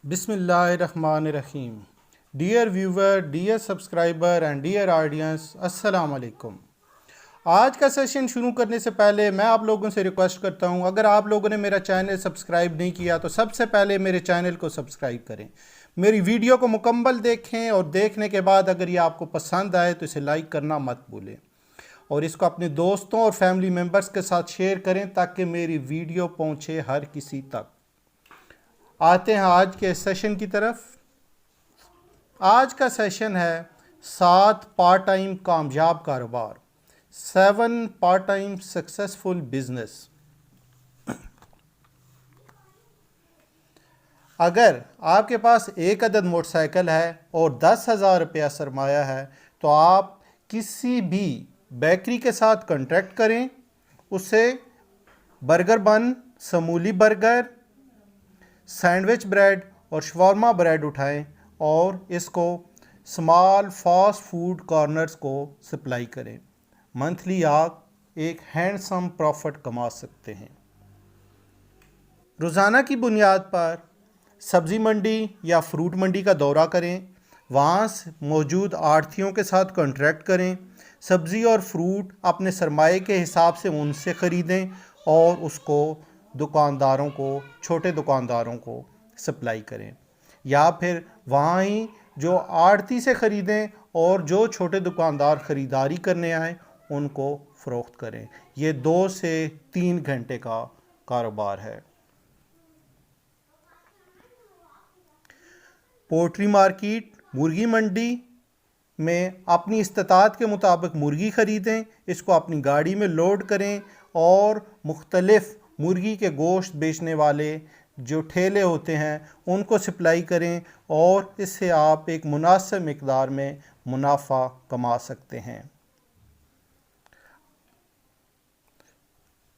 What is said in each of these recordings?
बिस्मिल्लाहिर्रहमानिर्रहीम। Dear viewer, dear subscriber and dear audience, अस्सलाम वालेकुम। आज का सेशन शुरू करने से पहले मैं आप लोगों से रिक्वेस्ट करता हूं, अगर आप लोगों ने मेरा चैनल सब्सक्राइब नहीं किया तो सबसे पहले मेरे चैनल को सब्सक्राइब करें, मेरी वीडियो को मुकम्मल देखें और देखने के बाद अगर ये आपको पसंद आए तो इसे लाइक करना मत भूलें और इसको अपने दोस्तों और फैमिली मेम्बर्स के साथ शेयर करें ताकि मेरी वीडियो पहुंचे हर किसी तक। आते हैं आज के सेशन की तरफ। आज का सेशन है 7 पार्ट टाइम कामयाब कारोबार, 7 पार्ट टाइम सक्सेसफुल बिजनेस। अगर आपके पास एक अदद मोटरसाइकिल है और 10,000 रुपया सरमाया है तो आप किसी भी बेकरी के साथ कॉन्ट्रैक्ट करें, उससे burger bun, समूली burger, sandwich bread और शवारमा ब्रेड उठाएं और इसको स्मॉल फास्ट फूड कॉर्नर्स को सप्लाई करें। मंथली आप एक हैंडसम प्रॉफिट कमा सकते हैं। रोज़ाना की बुनियाद पर सब्ज़ी मंडी या फ्रूट मंडी का दौरा करें, वहाँ मौजूद आढ़तियों के साथ कॉन्ट्रैक्ट करें, सब्ज़ी और फ्रूट अपने सरमाए के हिसाब से उनसे ख़रीदें और उसको दुकानदारों को, छोटे दुकानदारों को सप्लाई करें, या फिर वहाँ ही जो आढ़ती से ख़रीदें और जो छोटे दुकानदार ख़रीदारी करने आए उनको फ़रोख्त करें। ये 2 से 3 घंटे का कारोबार है। पोल्ट्री मार्केट, मुर्गी मंडी में अपनी इस्तात के मुताबिक मुर्गी ख़रीदें, इसको अपनी गाड़ी में लोड करें और मुख्तलिफ़ मुर्गी के गोश्त बेचने वाले जो ठेले होते हैं उनको सप्लाई करें और इससे आप एक मुनासिब मिक़दार में मुनाफा कमा सकते हैं।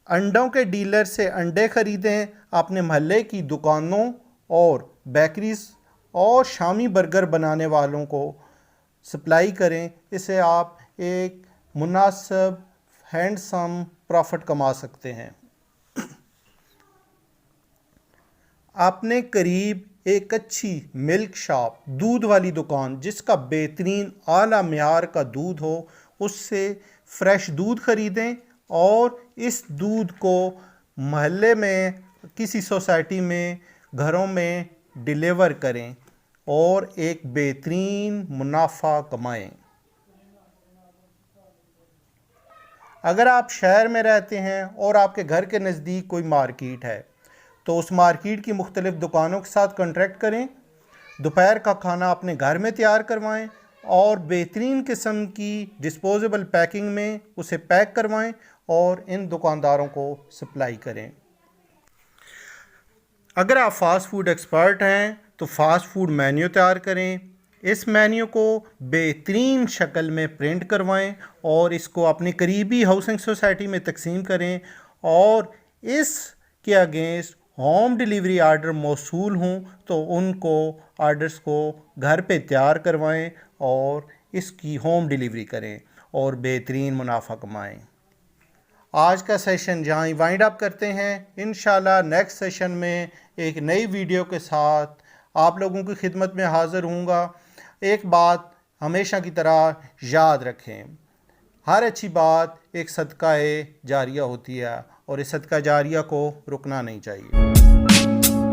अंडों के डीलर से अंडे ख़रीदें, अपने महल्ले की दुकानों और बेकरीज और शामी बर्गर बनाने वालों को सप्लाई करें, इससे आप एक मुनासिब हैंडसम प्रॉफिट कमा सकते हैं। अपने करीब एक अच्छी मिल्क शॉप, दूध वाली दुकान जिसका बेहतरीन आला मियार का दूध हो, उससे फ्रेश दूध ख़रीदें और इस दूध को महल्ले में, किसी सोसाइटी में, घरों में डिलीवर करें और एक बेहतरीन मुनाफा कमाएं। अगर आप शहर में रहते हैं और आपके घर के नज़दीक कोई मार्केट है तो उस मार्केट की मुख्तलिफ़ दुकानों के साथ कॉन्ट्रैक्ट करें, दोपहर का खाना अपने घर में तैयार करवाएं और बेहतरीन किस्म की डिस्पोजेबल पैकिंग में उसे पैक करवाएं और इन दुकानदारों को सप्लाई करें। अगर आप फास्ट फूड एक्सपर्ट हैं तो फास्ट फूड मेन्यू तैयार करें, इस मेन्यू को बेहतरीन शक्ल में प्रिंट करवाएं और इसको अपनी करीबी हाउसिंग सोसाइटी में तकसीम करें और इसके अगेंस्ट होम डिलीवरी आर्डर मौसूल हों तो उनको आर्डर्स को घर पे तैयार करवाएं और इसकी होम डिलीवरी करें और बेहतरीन मुनाफा कमाएं। आज का सेशन जहाँ ही वाइंड अप करते हैं। इंशाल्लाह नेक्स्ट सेशन में एक नई वीडियो के साथ आप लोगों की खिदमत में हाज़िर हूँगा। एक बात हमेशा की तरह याद रखें, हर अच्छी बात एक सदका जारिया होती है और इस सदका जारिया को रुकना नहीं चाहिए।